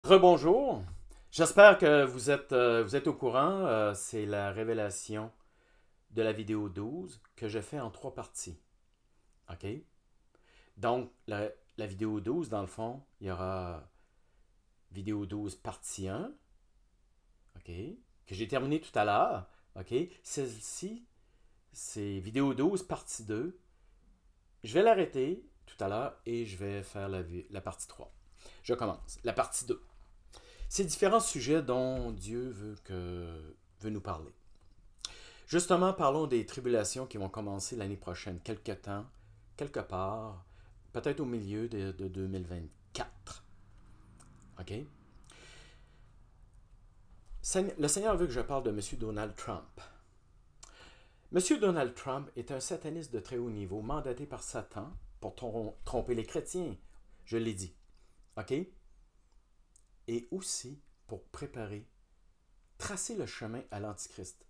Rebonjour. J'espère que vous êtes au courant. C'est la révélation de la vidéo 12 que je fais en trois parties. OK? Donc, la vidéo 12, dans le fond, il y aura vidéo 12 partie 1, OK? Que j'ai terminé tout à l'heure. OK? Celle-ci, c'est vidéo 12 partie 2. Je vais l'arrêter tout à l'heure et je vais faire la partie 3. Je commence. La partie 2. Ces différents sujets dont Dieu veut nous parler. Justement, parlons des tribulations qui vont commencer l'année prochaine, quelque temps, quelque part, peut-être au milieu de 2024. OK? Le Seigneur veut que je parle de M. Donald Trump. M. Donald Trump est un sataniste de très haut niveau, mandaté par Satan pour tromper les chrétiens. Je l'ai dit. OK? Et aussi pour préparer, tracer le chemin à l'Antichrist.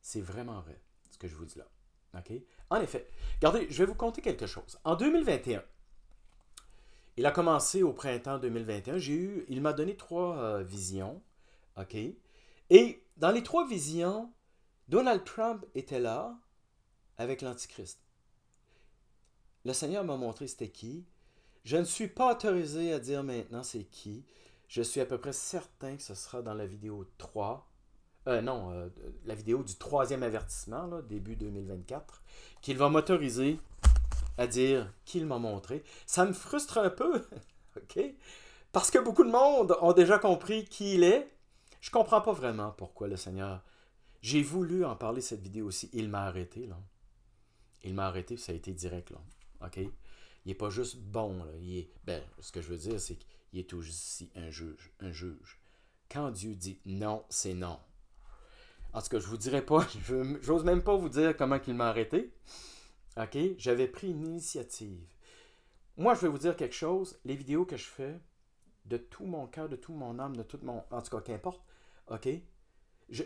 C'est vraiment vrai, ce que je vous dis là. OK? En effet, regardez, je vais vous conter quelque chose. En 2021, il a commencé au printemps 2021. Il m'a donné trois visions. OK? Et dans les trois visions, Donald Trump était là avec l'Antichrist. Le Seigneur m'a montré c'était qui. Je ne suis pas autorisé à dire maintenant c'est qui. Je suis à peu près certain que ce sera dans la vidéo 3. Non, la vidéo du troisième avertissement, là, début 2024, qu'il va m'autoriser à dire qu'il m'a montré. Ça me frustre un peu, OK? Parce que beaucoup de monde ont déjà compris qui il est. Je comprends pas vraiment pourquoi le Seigneur. J'ai voulu en parler cette vidéo aussi. Il m'a arrêté, là. Il m'a arrêté, ça a été direct, là. OK? Il n'est pas juste bon, là. Ce que je veux dire, c'est qu'il est aussi un juge. Un juge. Quand Dieu dit non, c'est non. En tout cas, je vous dirai pas, j'ose même pas vous dire comment il m'a arrêté. OK? J'avais pris une initiative. Moi, je vais vous dire quelque chose. Les vidéos que je fais, de tout mon cœur, de tout mon âme, de tout mon... En tout cas, qu'importe. OK? Je,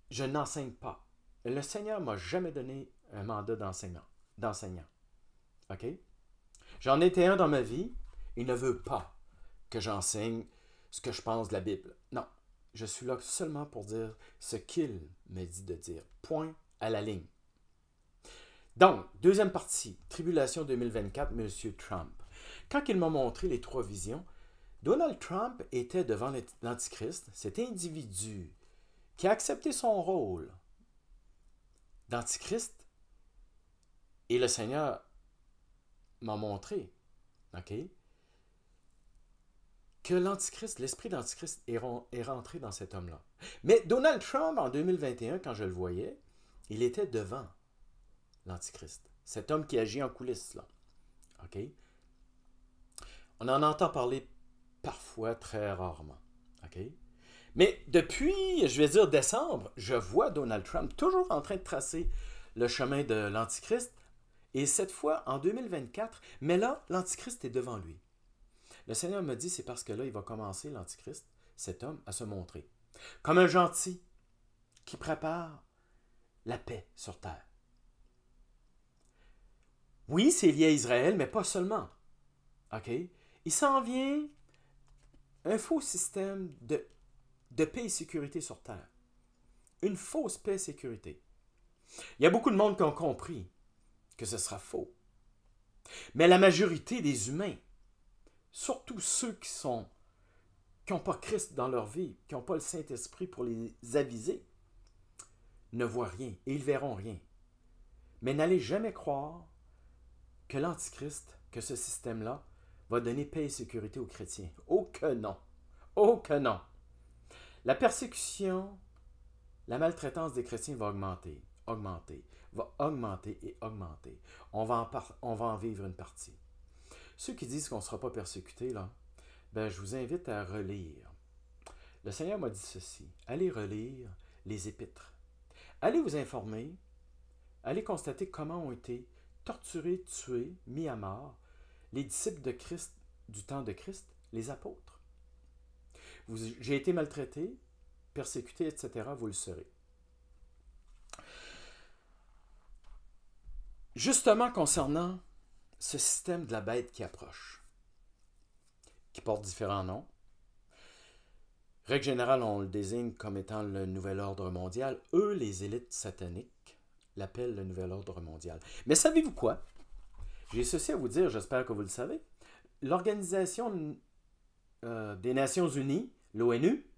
je n'enseigne pas. Le Seigneur m'a jamais donné un mandat d'enseignant. OK? J'en étais un dans ma vie. Il ne veut pas que j'enseigne ce que je pense de la Bible. Non. Je suis là seulement pour dire ce qu'il me dit de dire. Point à la ligne. Donc, deuxième partie, Tribulation 2024, M. Trump. Quand il m'a montré les trois visions, Donald Trump était devant l'Antichrist, cet individu qui a accepté son rôle d'Antichrist, et le Seigneur m'a montré, OK, que l'Antichrist, l'esprit d'Antichrist est rentré dans cet homme-là. Mais Donald Trump, en 2021, quand je le voyais, il était devant l'Antichrist. Cet homme qui agit en coulisses, là. OK? On en entend parler parfois, très rarement. OK? Mais depuis, je vais dire décembre, je vois Donald Trump toujours en train de tracer le chemin de l'Antichrist. Et cette fois, en 2024, mais là, l'Antichrist est devant lui. Le Seigneur me dit, c'est parce que là, il va commencer, l'Antichrist, cet homme, à se montrer. Comme un gentil qui prépare la paix sur terre. Oui, c'est lié à Israël, mais pas seulement. OK? Il s'en vient un faux système de paix et sécurité sur terre. Une fausse paix et sécurité. Il y a beaucoup de monde qui ont compris que ce sera faux. Mais la majorité des humains, surtout ceux qui n'ont pas Christ dans leur vie, qui n'ont pas le Saint-Esprit pour les aviser, ne voient rien et ils verront rien. Mais n'allez jamais croire que l'Antichrist, que ce système-là, va donner paix et sécurité aux chrétiens. Oh que non! Oh que non! La persécution, la maltraitance des chrétiens va augmenter, va augmenter et augmenter. On va en vivre une partie. Ceux qui disent qu'on ne sera pas persécuté, là, ben, je vous invite à relire. Le Seigneur m'a dit ceci. Allez relire les épîtres. Allez vous informer. Allez constater comment ont été torturés, tués, mis à mort les disciples de Christ du temps de Christ, les apôtres. J'ai été maltraité, persécuté, etc. Vous le serez. Justement concernant ce système de la bête qui approche, qui porte différents noms, Règle générale, on le désigne comme étant le nouvel ordre mondial. Eux, les élites sataniques, l'appellent le nouvel ordre mondial. Mais savez-vous quoi? J'ai ceci à vous dire, j'espère que vous le savez. L'Organisation des Nations Unies, l'ONU,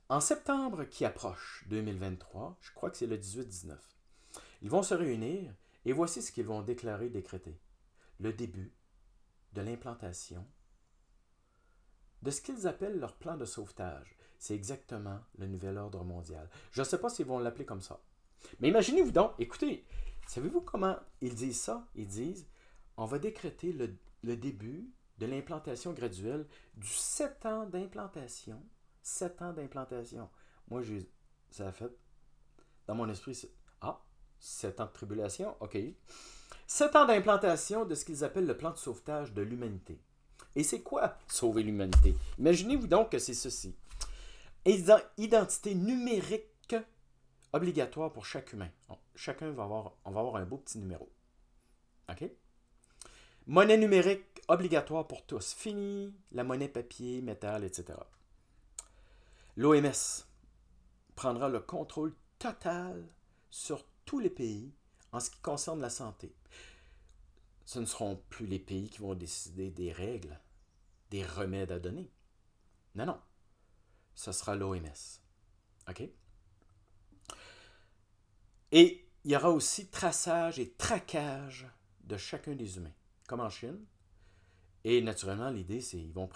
en septembre qui approche, 2023, je crois que c'est le 18-19, ils vont se réunir et voici ce qu'ils vont déclarer, décréter. Le début de l'implantation de ce qu'ils appellent leur plan de sauvetage. C'est exactement le nouvel ordre mondial. Je ne sais pas s'ils vont l'appeler comme ça. Mais imaginez-vous donc, écoutez, savez-vous comment ils disent ça? Ils disent, on va décréter le début de l'implantation graduelle du 7 ans d'implantation. 7 ans d'implantation. Moi, ça a fait, dans mon esprit, 7 ans de tribulation, ok. 7 ans d'implantation de ce qu'ils appellent le plan de sauvetage de l'humanité. Et c'est quoi sauver l'humanité? Imaginez-vous donc que c'est ceci. Identité numérique obligatoire pour chaque humain. Chacun va avoir un beau petit numéro. OK? Monnaie numérique obligatoire pour tous. Fini la monnaie papier, métal, etc. L'OMS prendra le contrôle total sur tous les pays en ce qui concerne la santé. Ce ne seront plus les pays qui vont décider des règles, des remèdes à donner. Non, non. Ce sera l'OMS. OK? Et il y aura aussi traçage et traquage de chacun des humains, comme en Chine. Et naturellement, l'idée, c'est qu'ils vont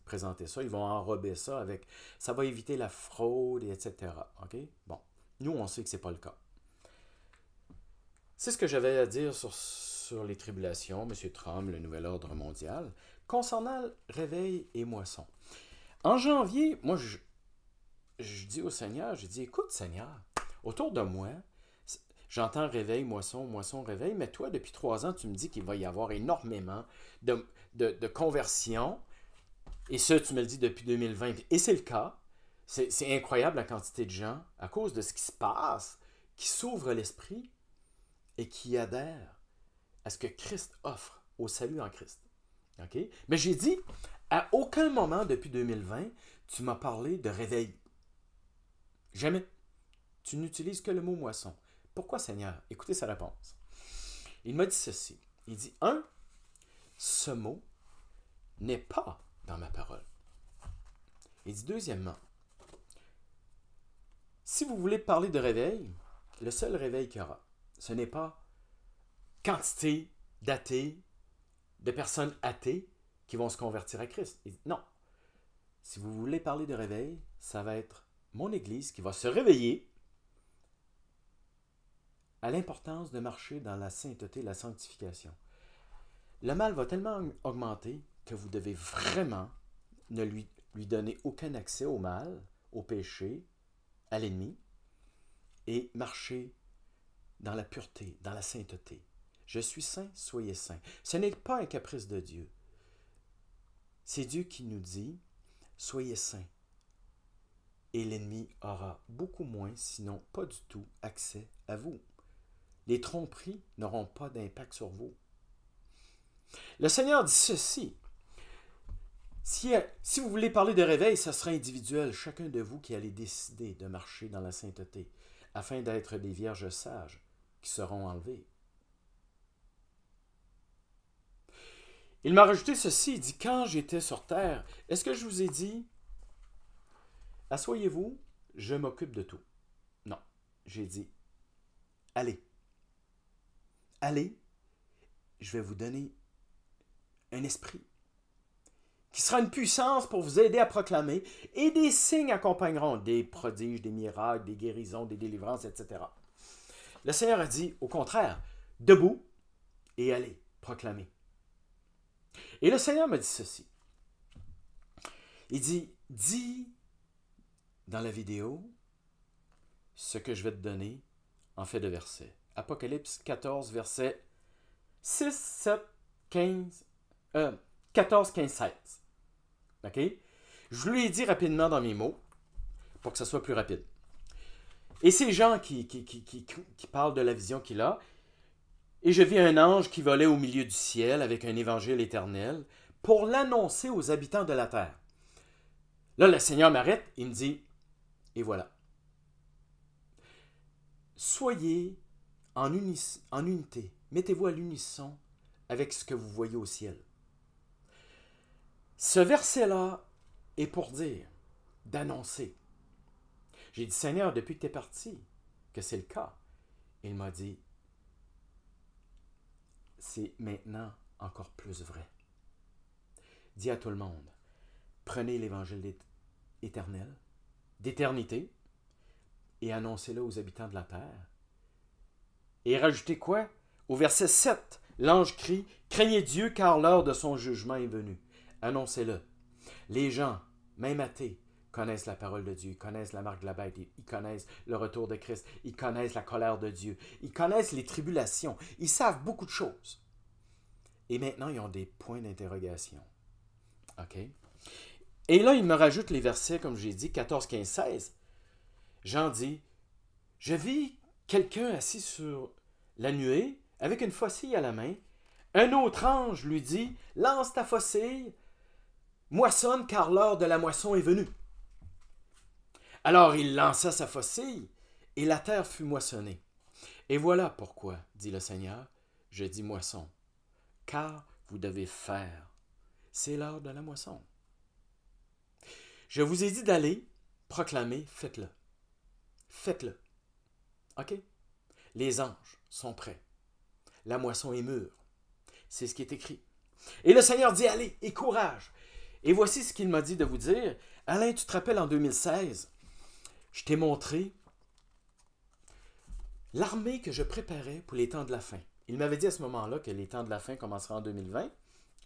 présenter ça, ils vont enrober ça avec... Ça va éviter la fraude, etc. OK? Bon, nous, on sait que ce n'est pas le cas. C'est ce que j'avais à dire sur les tribulations, M. Trump, le nouvel ordre mondial. Concernant réveil et moisson. En janvier, moi, je dis au Seigneur, je dis, écoute Seigneur, autour de moi, j'entends réveil, moisson, moisson, réveil, mais toi, depuis 3 ans, tu me dis qu'il va y avoir énormément de conversions, et ça, tu me le dis depuis 2020, et c'est le cas. C'est incroyable la quantité de gens, à cause de ce qui se passe, qui s'ouvrent l'esprit et qui adhèrent à ce que Christ offre, au salut en Christ. Okay? Mais j'ai dit, à aucun moment depuis 2020, tu m'as parlé de réveil. Jamais. Tu n'utilises que le mot moisson. Pourquoi, Seigneur? Écoutez sa réponse. Il m'a dit ceci. Il dit, ce mot n'est pas dans ma parole. Il dit, deuxièmement, si vous voulez parler de réveil, le seul réveil qu'il y aura, ce n'est pas quantité d'athées, de personnes athées qui vont se convertir à Christ. Il dit, non. Si vous voulez parler de réveil, ça va être mon Église qui va se réveiller à l'importance de marcher dans la sainteté, la sanctification. Le mal va tellement augmenter que vous devez vraiment ne lui donner aucun accès au mal, au péché, à l'ennemi, et marcher dans la pureté, dans la sainteté. Je suis saint, soyez saints. Ce n'est pas un caprice de Dieu. C'est Dieu qui nous dit, soyez saints. Et l'ennemi aura beaucoup moins, sinon pas du tout, accès à vous. Les tromperies n'auront pas d'impact sur vous. Le Seigneur dit ceci. Si vous voulez parler de réveil, ça sera individuel. Chacun de vous qui allez décider de marcher dans la sainteté, afin d'être des vierges sages qui seront enlevées. Il m'a rajouté ceci, il dit, quand j'étais sur terre, est-ce que je vous ai dit, asseyez-vous, je m'occupe de tout? Non, j'ai dit, allez, je vais vous donner un esprit qui sera une puissance pour vous aider à proclamer, et des signes accompagneront, des prodiges, des miracles, des guérisons, des délivrances, etc. Le Seigneur a dit, au contraire, debout et allez, proclamer. Et le Seigneur me dit ceci. Il dit, dis dans la vidéo ce que je vais te donner en fait de versets. Apocalypse 14, versets 6, 7, 15, 14, 15, 16. OK? Je lui ai dit rapidement dans mes mots pour que ça soit plus rapide. Et ces gens qui parlent de la vision qu'il a, et je vis un ange qui volait au milieu du ciel avec un évangile éternel pour l'annoncer aux habitants de la terre. Là, le Seigneur m'arrête, il me dit, et voilà. Soyez en unité. Mettez-vous à l'unisson avec ce que vous voyez au ciel. Ce verset-là est pour dire, d'annoncer. J'ai dit, Seigneur, depuis que tu es parti, que c'est le cas. Il m'a dit, c'est maintenant encore plus vrai. Dis à tout le monde, prenez l'évangile éternel, d'éternité, et annoncez-le aux habitants de la terre. Et rajoutez quoi? Au verset 7, l'ange crie, craignez Dieu car l'heure de son jugement est venue. Annoncez-le. Les gens, même athées, connaissent la parole de Dieu, ils connaissent la marque de la bête, ils connaissent le retour de Christ, ils connaissent la colère de Dieu, ils connaissent les tribulations, ils savent beaucoup de choses. Et maintenant, ils ont des points d'interrogation. OK? Et là, il me rajoute les versets, comme j'ai dit, 14, 15, 16. Jean dit, je vis quelqu'un assis sur la nuée, avec une faucille à la main. Un autre ange lui dit, lance ta faucille, moissonne, car l'heure de la moisson est venue. Alors il lança sa faucille, et la terre fut moissonnée. Et voilà pourquoi, dit le Seigneur, je dis moisson, car vous devez faire. C'est l'heure de la moisson. Je vous ai dit d'aller, proclamer, faites-le. Faites-le. OK? Les anges sont prêts. La moisson est mûre. C'est ce qui est écrit. Et le Seigneur dit, allez, et courage. Et voici ce qu'il m'a dit de vous dire. Alain, tu te rappelles en 2016, je t'ai montré l'armée que je préparais pour les temps de la fin. Il m'avait dit à ce moment-là que les temps de la fin commenceraient en 2020.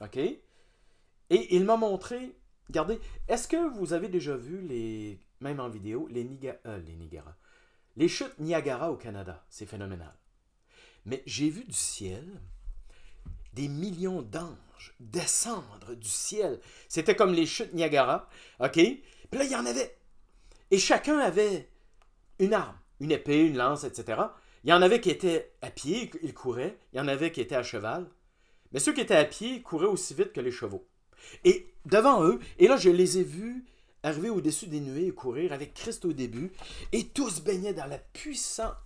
OK? Et il m'a montré, regardez, est-ce que vous avez déjà vu, même en vidéo, les chutes Niagara au Canada? C'est phénoménal. Mais j'ai vu du ciel des millions d'anges descendre du ciel. C'était comme les chutes Niagara. OK? Puis là, il y en avait. Et chacun avait une arme, une épée, une lance, etc. Il y en avait qui étaient à pied, ils couraient. Il y en avait qui étaient à cheval. Mais ceux qui étaient à pied couraient aussi vite que les chevaux. Et devant eux, et là, je les ai vus arriver au-dessus des nuées et courir avec Christ au début, et tous baignaient dans la puissante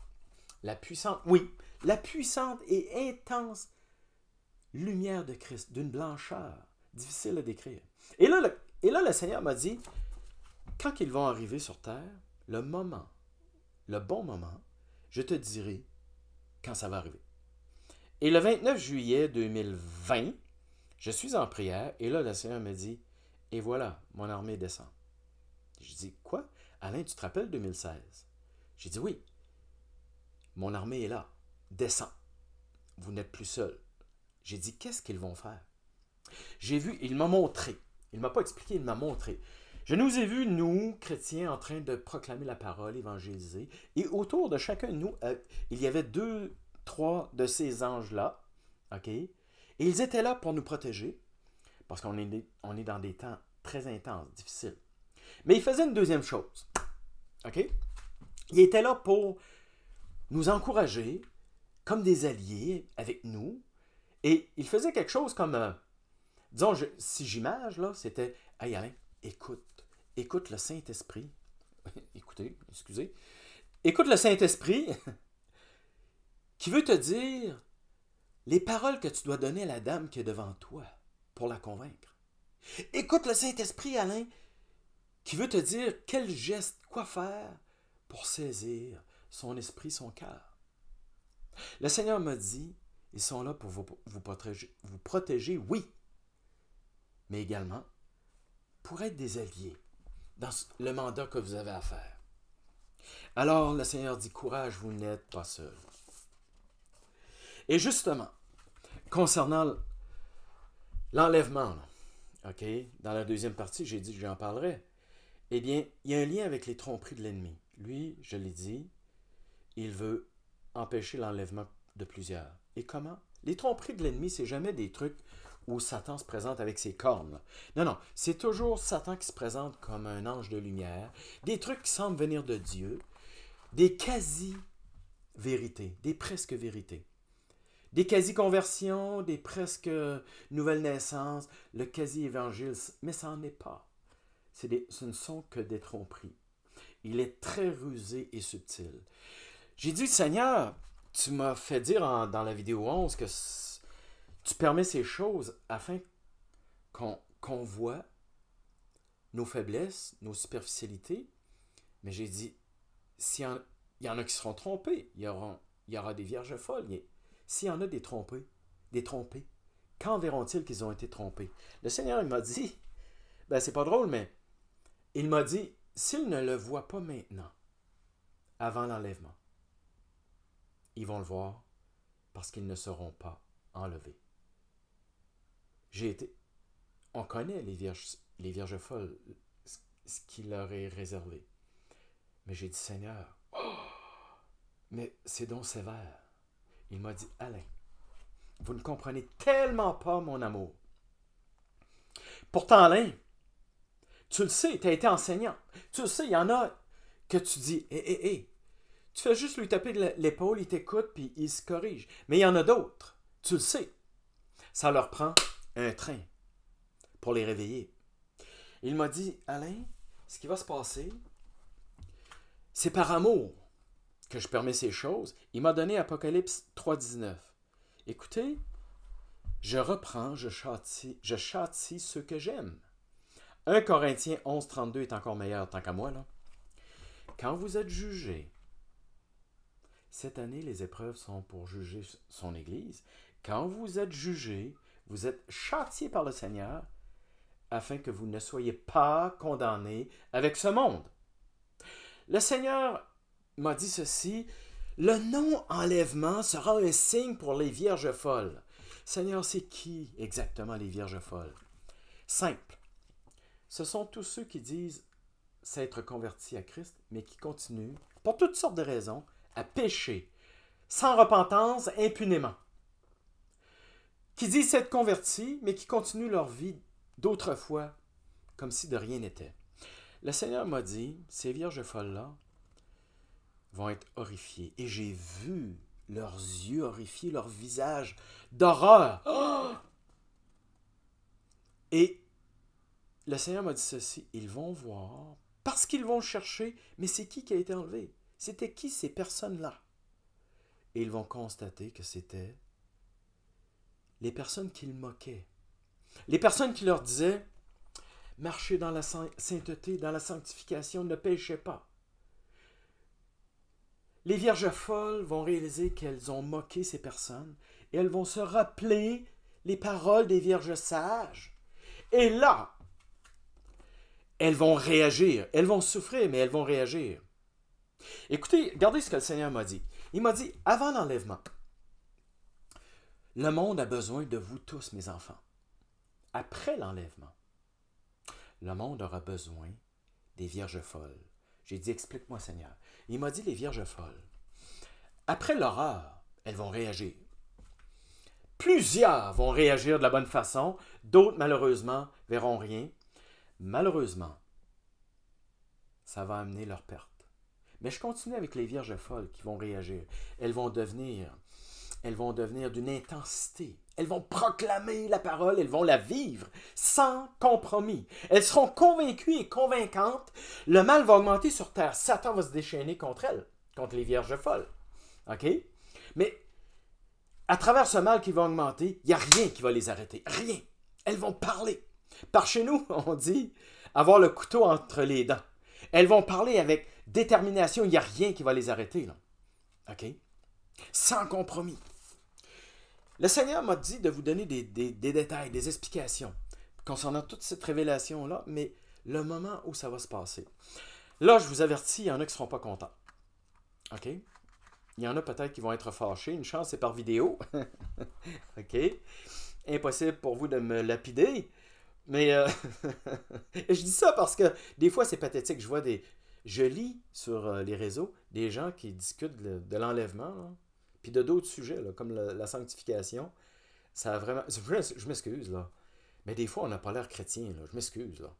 et intense lumière de Christ, d'une blancheur difficile à décrire. Et là, le Seigneur m'a dit, quand ils vont arriver sur terre, le bon moment, je te dirai quand ça va arriver. Et le 29 juillet 2020, je suis en prière, et là, le Seigneur me dit, et voilà, mon armée descend. Je dis, quoi? Alain, tu te rappelles 2016? J'ai dit, oui. Mon armée est là. Descend. Vous n'êtes plus seul. J'ai dit, qu'est-ce qu'ils vont faire? J'ai vu, il m'a montré. Il ne m'a pas expliqué, il m'a montré. Je nous ai vus, nous, chrétiens, en train de proclamer la parole, évangéliser. Et autour de chacun de nous, il y avait 2, 3 de ces anges-là. OK? Et ils étaient là pour nous protéger, parce qu'on est dans des temps très intenses, difficiles. Mais ils faisaient une deuxième chose. OK? Ils étaient là pour nous encourager, comme des alliés avec nous. Et ils faisaient quelque chose comme, disons, si j'image, là, c'était, hey Alain, écoute le Saint-Esprit. Excusez. Écoute le Saint-Esprit qui veut te dire les paroles que tu dois donner à la dame qui est devant toi pour la convaincre. Écoute le Saint-Esprit, Alain, qui veut te dire quel geste, quoi faire pour saisir son esprit, son cœur. Le Seigneur m'a dit, ils sont là pour vous protéger, oui, mais également pour être des alliés dans le mandat que vous avez à faire. Alors, le Seigneur dit, courage, vous n'êtes pas seul. Et justement, concernant l'enlèvement, OK, dans la deuxième partie, j'ai dit que j'en parlerai. Eh bien, il y a un lien avec les tromperies de l'ennemi. Lui, je l'ai dit, il veut empêcher l'enlèvement de plusieurs. Et comment? Les tromperies de l'ennemi, c'est jamais des trucs où Satan se présente avec ses cornes. Non, c'est toujours Satan qui se présente comme un ange de lumière, des trucs qui semblent venir de Dieu, des quasi-vérités, des presque-vérités, des quasi-conversions, des presque-nouvelles naissances, le quasi-évangile, mais ça n'en est pas. ce ne sont que des tromperies. Il est très rusé et subtil. J'ai dit, Seigneur, tu m'as fait dire dans la vidéo 11 que tu permets ces choses afin qu'on voit nos faiblesses, nos superficialités. Mais j'ai dit, il y en a qui seront trompés, il y aura des vierges folles. S'il y en a des trompés, quand verront-ils qu'ils ont été trompés? Le Seigneur il m'a dit, c'est pas drôle, mais il m'a dit, s'ils ne le voient pas maintenant, avant l'enlèvement, ils vont le voir parce qu'ils ne seront pas enlevés. On connaît les vierges folles, ce qui leur est réservé. Mais j'ai dit, Seigneur, mais c'est donc sévère. Il m'a dit, Alain, vous ne comprenez tellement pas mon amour. Pourtant, Alain, tu le sais, tu as été enseignant. Tu le sais, il y en a que tu dis, hé, tu fais juste lui taper de l'épaule, il t'écoute, puis il se corrige. Mais il y en a d'autres, tu le sais. Ça leur prend un train pour les réveiller. Il m'a dit, Alain, ce qui va se passer, c'est par amour que je permets ces choses. Il m'a donné Apocalypse 3,19. Écoutez, je reprends, je châtie ceux que j'aime. 1 Corinthiens 11,32 est encore meilleur, tant qu'à moi, là. Quand vous êtes jugés, cette année, les épreuves sont pour juger son Église. Quand vous êtes jugés, vous êtes châtiés par le Seigneur, afin que vous ne soyez pas condamnés avec ce monde. Le Seigneur m'a dit ceci, le non-enlèvement sera un signe pour les vierges folles. Seigneur, c'est qui exactement les vierges folles? Simple. Ce sont tous ceux qui disent s'être convertis à Christ, mais qui continuent, pour toutes sortes de raisons, à pécher, sans repentance, impunément. Qui disent s'être convertis, mais qui continuent leur vie d'autrefois, comme si de rien n'était. Le Seigneur m'a dit, ces vierges folles-là vont être horrifiées. Et j'ai vu leurs yeux horrifiés, leur visage d'horreur. Oh! Et le Seigneur m'a dit ceci, ils vont voir, parce qu'ils vont chercher, mais c'est qui a été enlevé? C'était qui ces personnes-là? Et ils vont constater que c'était les personnes qu'ils moquaient. Les personnes qui leur disaient, marchez dans la sainteté, dans la sanctification, ne péchez pas. Les vierges folles vont réaliser qu'elles ont moqué ces personnes et elles vont se rappeler les paroles des vierges sages. Et là, elles vont réagir. Elles vont souffrir, mais elles vont réagir. Écoutez, regardez ce que le Seigneur m'a dit. Il m'a dit, avant l'enlèvement, le monde a besoin de vous tous, mes enfants. Après l'enlèvement, le monde aura besoin des vierges folles. J'ai dit, explique-moi, Seigneur. Il m'a dit, les vierges folles. Après l'horreur, elles vont réagir. Plusieurs vont réagir de la bonne façon, d'autres, malheureusement, verront rien. Malheureusement, ça va amener leur perte. Mais je continue avec les vierges folles qui vont réagir. Elles vont devenir d'une intensité. Elles vont proclamer la parole, elles vont la vivre sans compromis. Elles seront convaincues et convaincantes. Le mal va augmenter sur terre. Satan va se déchaîner contre elles, contre les vierges folles. OK? Mais à travers ce mal qui va augmenter, il n'y a rien qui va les arrêter. Rien. Elles vont parler. Par chez nous, on dit avoir le couteau entre les dents. Elles vont parler avec détermination. Il n'y a rien qui va les arrêter. Là. OK? Sans compromis. Le Seigneur m'a dit de vous donner des détails, des explications concernant toute cette révélation-là, mais le moment où ça va se passer. Là, je vous avertis, il y en a qui ne seront pas contents. OK? Il y en a peut-être qui vont être fâchés. Une chance, c'est par vidéo. OK? Impossible pour vous de me lapider. Mais je dis ça parce que des fois, c'est pathétique. Je lis sur les réseaux des gens qui discutent de l'enlèvement, là, puis de d'autres sujets, là, comme la sanctification. Ça a vraiment... Je m'excuse, là. Mais des fois, on n'a pas l'air chrétien, là. Je m'excuse, là.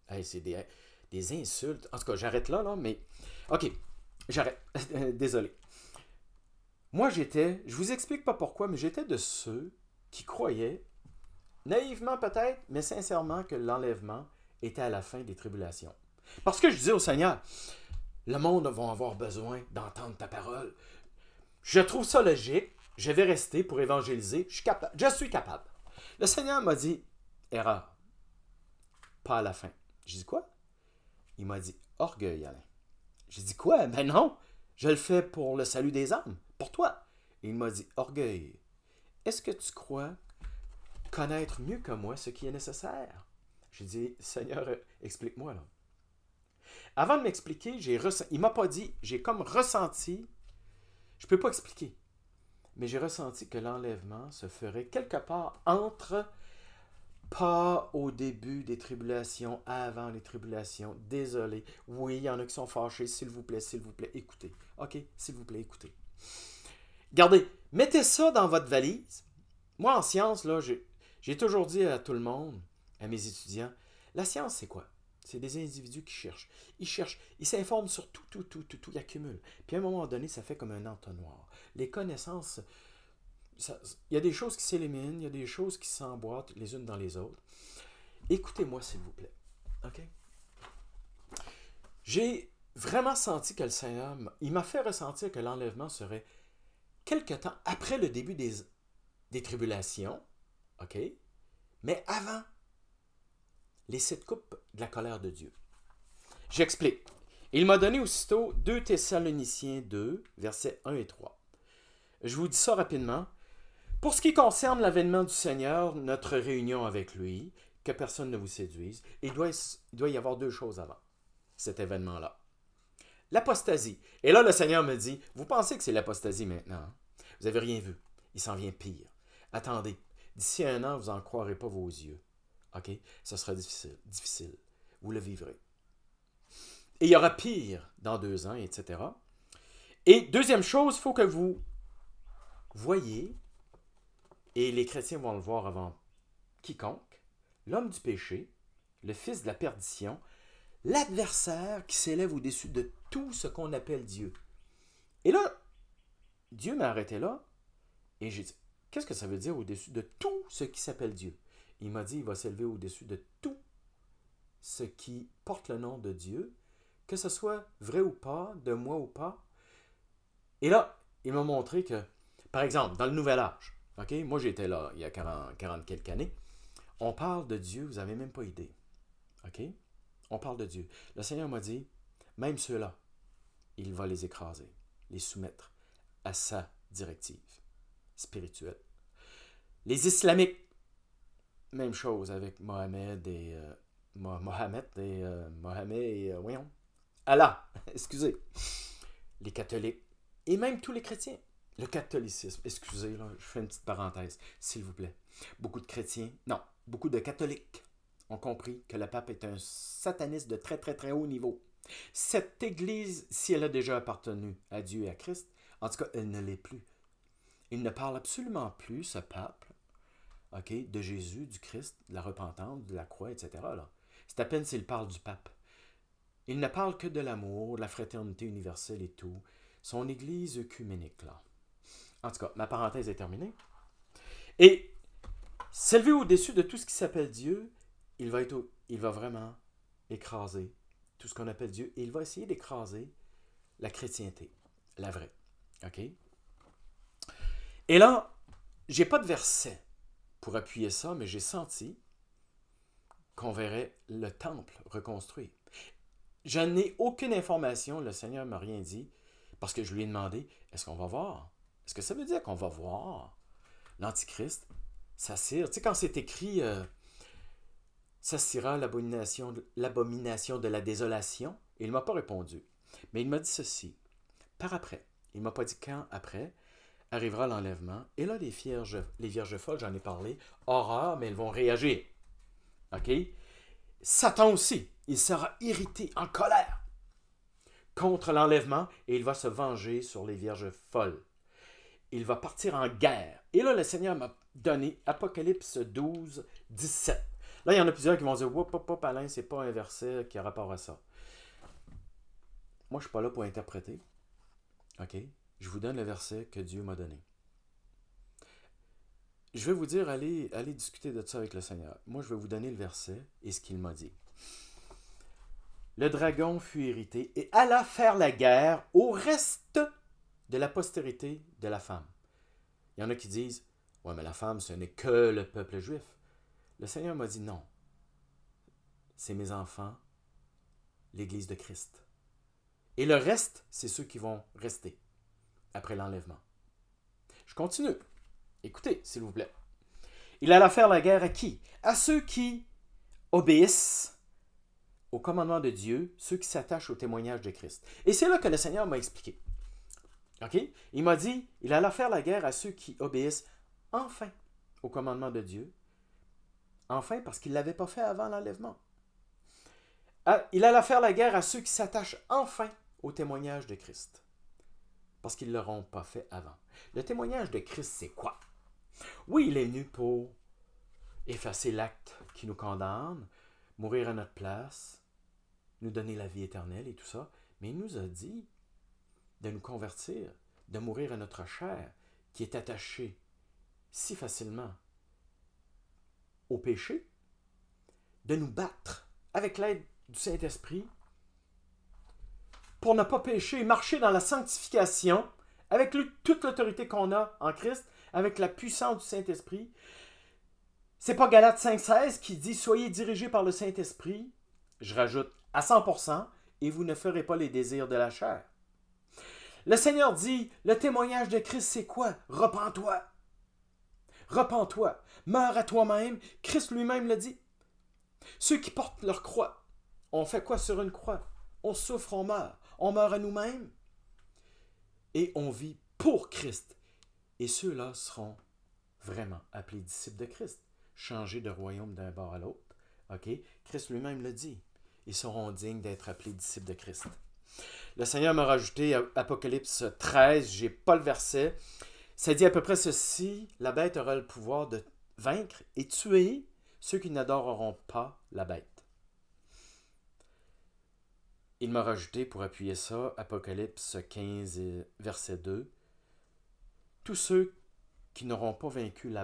Hey, c'est des insultes. En tout cas, j'arrête là, mais... OK, j'arrête. Désolé. Moi, je vous explique pas pourquoi, mais j'étais de ceux qui croyaient, naïvement peut-être, mais sincèrement, que l'enlèvement était à la fin des tribulations. Parce que je disais au Seigneur, le monde va avoir besoin d'entendre ta parole. Je trouve ça logique. Je vais rester pour évangéliser. Je suis capable. Le Seigneur m'a dit, erreur. Pas à la fin. J'ai dit quoi? Il m'a dit, orgueil, Alain. J'ai dit quoi? Ben non, je le fais pour le salut des âmes, pour toi. Et il m'a dit, orgueil, est-ce que tu crois connaître mieux que moi ce qui est nécessaire? J'ai dit, Seigneur, explique-moi là. Avant de m'expliquer, il m'a pas dit, j'ai comme ressenti, je peux pas expliquer, mais j'ai ressenti que l'enlèvement se ferait quelque part entre, pas au début des tribulations, avant les tribulations. Désolé. Oui, il y en a qui sont fâchés. S'il vous plaît, écoutez. OK, s'il vous plaît, écoutez. Regardez, mettez ça dans votre valise. Moi, en science, là, j'ai toujours dit à tout le monde, à mes étudiants, la science, c'est quoi? C'est des individus qui cherchent. Ils cherchent, ils s'informent sur tout, ils accumulent. Puis à un moment donné, ça fait comme un entonnoir. Les connaissances, il y a des choses qui s'éliminent, il y a des choses qui s'emboîtent les unes dans les autres. Écoutez-moi, s'il vous plaît. OK? J'ai vraiment senti que le Seigneur, il m'a fait ressentir que l'enlèvement serait quelque temps après le début des tribulations, OK? Mais avant les 7 coupes de la colère de Dieu. J'explique. Il m'a donné aussitôt 2 Thessaloniciens 2, versets 1 et 3. Je vous dis ça rapidement. Pour ce qui concerne l'avènement du Seigneur, notre réunion avec lui, que personne ne vous séduise, il doit y avoir 2 choses avant cet événement-là. L'apostasie. Et là, le Seigneur me dit, vous pensez que c'est l'apostasie maintenant? Hein? Vous n'avez rien vu. Il s'en vient pire. Attendez, d'ici 1 an, vous n'en croirez pas vos yeux. OK? Ce sera difficile. Vous le vivrez. Et il y aura pire dans 2 ans, etc. Et deuxième chose, il faut que vous voyez, et les chrétiens vont le voir avant quiconque, l'homme du péché, le fils de la perdition, l'adversaire qui s'élève au-dessus de tout ce qu'on appelle Dieu. Et là, Dieu m'a arrêté là, et j'ai dit, qu'est-ce que ça veut dire au-dessus de tout ce qui s'appelle Dieu? Il m'a dit, il va s'élever au-dessus de tout ce qui porte le nom de Dieu, que ce soit vrai ou pas, de moi ou pas. Et là, il m'a montré que, par exemple, dans le Nouvel Âge, OK, moi j'étais là il y a 40 quelques années, on parle de Dieu, vous n'avez même pas idée. OK? On parle de Dieu. Le Seigneur m'a dit, même ceux-là, il va les écraser, les soumettre à sa directive spirituelle. Les islamiques, même chose avec Mohamed et voyons, Allah, excusez, les catholiques et même tous les chrétiens. Le catholicisme, excusez, là, je fais une petite parenthèse, s'il vous plaît. Beaucoup de catholiques ont compris que le pape est un sataniste de très, très, très haut niveau. Cette Église, si elle a déjà appartenu à Dieu et à Christ, en tout cas, elle ne l'est plus. Il ne parle absolument plus, ce pape, okay, de Jésus, du Christ, de la repentance, de la croix, etc. C'est à peine s'il parle du pape. Il ne parle que de l'amour, de la fraternité universelle et tout. Son Église œcuménique, là. En tout cas, ma parenthèse est terminée. Et s'élever au-dessus de tout ce qui s'appelle Dieu, il va vraiment écraser tout ce qu'on appelle Dieu. Et il va essayer d'écraser la chrétienté, la vraie. OK? Et là, j'ai pas de verset pour appuyer ça, mais j'ai senti qu'on verrait le temple reconstruit. Je n'ai aucune information, le Seigneur ne m'a rien dit, parce que je lui ai demandé, est-ce qu'on va voir? Est-ce que ça veut dire qu'on va voir l'Antichrist s'assire? Tu sais, quand c'est écrit, s'assira l'abomination de la désolation, il ne m'a pas répondu. Mais il m'a dit ceci, par après, il ne m'a pas dit quand après, arrivera l'enlèvement. Et là, les vierges folles, j'en ai parlé, horreur, mais elles vont réagir. OK? Satan aussi, il sera irrité, en colère contre l'enlèvement et il va se venger sur les vierges folles. Il va partir en guerre. Et là, le Seigneur m'a donné Apocalypse 12, 17. Là, il y en a plusieurs qui vont dire, hop, Alain, c'est pas un verset qui a rapport à ça. Moi, je ne suis pas là pour interpréter. OK? Je vous donne le verset que Dieu m'a donné. Je vais vous dire, allez discuter de ça avec le Seigneur. Moi, je vais vous donner le verset et ce qu'il m'a dit. Le dragon fut irrité et alla faire la guerre au reste de la postérité de la femme. Il y en a qui disent, ouais, mais la femme, ce n'est que le peuple juif. Le Seigneur m'a dit non. C'est mes enfants, l'Église de Christ. Et le reste, c'est ceux qui vont rester après l'enlèvement. Je continue. Écoutez, s'il vous plaît. Il alla faire la guerre à qui? À ceux qui obéissent au commandement de Dieu, ceux qui s'attachent au témoignage de Christ. Et c'est là que le Seigneur m'a expliqué. OK? Il m'a dit, il alla faire la guerre à ceux qui obéissent enfin au commandement de Dieu. Enfin, parce qu'il ne l'avait pas fait avant l'enlèvement. Il alla faire la guerre à ceux qui s'attachent enfin au témoignage de Christ. Parce qu'ils ne l'auront pas fait avant. Le témoignage de Christ, c'est quoi? Oui, il est venu pour effacer l'acte qui nous condamne, mourir à notre place, nous donner la vie éternelle et tout ça. Mais il nous a dit de nous convertir, de mourir à notre chair qui est attachée si facilement au péché, de nous battre avec l'aide du Saint-Esprit pour ne pas pécher, marcher dans la sanctification avec toute l'autorité qu'on a en Christ, avec la puissance du Saint-Esprit. C'est pas Galates 5,16 qui dit « Soyez dirigés par le Saint-Esprit », je rajoute à 100%, et vous ne ferez pas les désirs de la chair. Le Seigneur dit « Le témoignage de Christ, c'est quoi? Repens-toi. Repens-toi. Meurs à toi-même. » Christ lui-même l'a dit. Ceux qui portent leur croix, on fait quoi sur une croix? On souffre, on meurt. On meurt à nous-mêmes et on vit pour Christ. Et ceux-là seront vraiment appelés disciples de Christ, changés de royaume d'un bord à l'autre. OK? Christ lui-même le dit. Ils seront dignes d'être appelés disciples de Christ. Le Seigneur m'a rajouté Apocalypse 13, j'ai pas le verset. Ça dit à peu près ceci, la bête aura le pouvoir de vaincre et tuer ceux qui n'adoreront pas la bête. Il m'a rajouté, pour appuyer ça, Apocalypse 15, verset 2. Tous ceux qui n'auront pas vaincu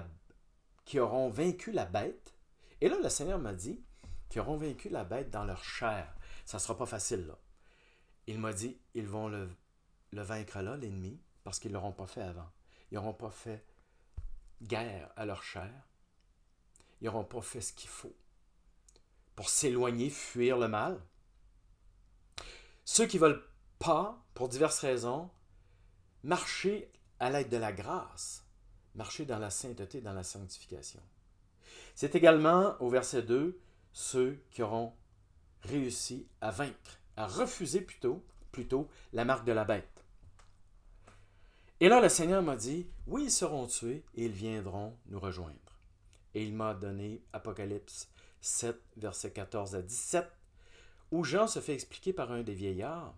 qui auront vaincu la bête, et là le Seigneur m'a dit, qui auront vaincu la bête dans leur chair. Ça ne sera pas facile, là. Il m'a dit, ils vont le vaincre là, l'ennemi, parce qu'ils ne l'auront pas fait avant. Ils n'auront pas fait guerre à leur chair. Ils n'auront pas fait ce qu'il faut pour s'éloigner, fuir le mal. Ceux qui ne veulent pas, pour diverses raisons, marcher à l'aide de la grâce, marcher dans la sainteté, dans la sanctification. C'est également, au verset 2, ceux qui auront réussi à vaincre, à refuser plutôt la marque de la bête. Et là, le Seigneur m'a dit, oui, ils seront tués et ils viendront nous rejoindre. Et il m'a donné Apocalypse 7, versets 14 à 17, où Jean se fait expliquer par un des vieillards.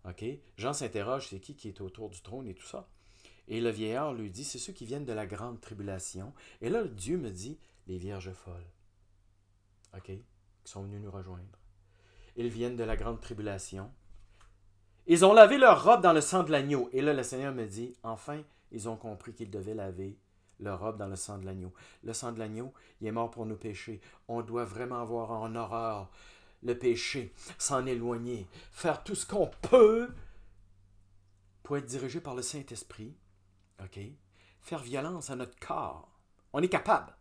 Okay? Jean s'interroge, c'est qui est autour du trône et tout ça. Et le vieillard lui dit, c'est ceux qui viennent de la grande tribulation. Et là, Dieu me dit, les vierges folles, qui sont venus nous rejoindre. Ils viennent de la grande tribulation. Ils ont lavé leur robe dans le sang de l'agneau. Et là, le Seigneur me dit, enfin, ils ont compris qu'ils devaient laver leur robe dans le sang de l'agneau. Le sang de l'agneau, il est mort pour nos péchés. On doit vraiment avoir en horreur le péché, s'en éloigner, faire tout ce qu'on peut pour être dirigé par le Saint-Esprit, faire violence à notre corps. On est capable.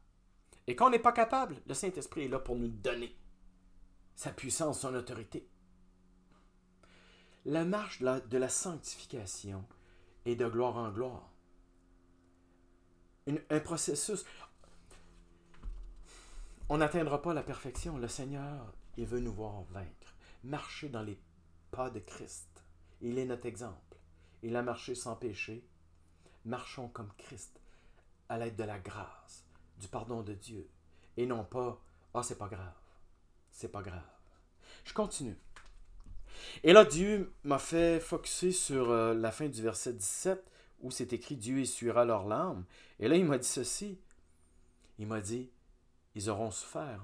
Et quand on n'est pas capable, le Saint-Esprit est là pour nous donner sa puissance, son autorité. La marche de la sanctification est de gloire en gloire. Un processus. On n'atteindra pas la perfection. Le Seigneur, il veut nous voir vaincre. Marcher dans les pas de Christ. Il est notre exemple. Il a marché sans péché. Marchons comme Christ, à l'aide de la grâce, du pardon de Dieu. Et non pas, c'est pas grave. C'est pas grave. Je continue. Et là, Dieu m'a fait focusser sur la fin du verset 17, où c'est écrit « Dieu essuiera leurs larmes ». Et là, il m'a dit ceci. Il m'a dit, ils auront souffert,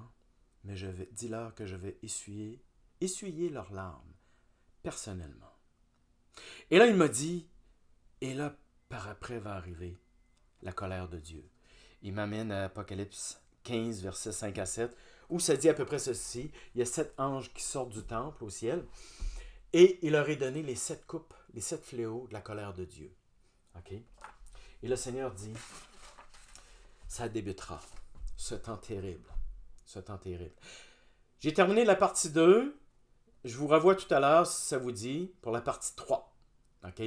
mais dis-leur que je vais essuyer leurs larmes, personnellement. Et là, il m'a dit, et là, par après va arriver la colère de Dieu. Il m'amène à Apocalypse 15, versets 5 à 7, où ça dit à peu près ceci. Il y a 7 anges qui sortent du temple au ciel et il leur est donné les 7 coupes, les 7 fléaux de la colère de Dieu. OK? Et le Seigneur dit, ça débutera, ce temps terrible, ce temps terrible. J'ai terminé la partie 2. Je vous revois tout à l'heure, si ça vous dit, pour la partie 3. OK?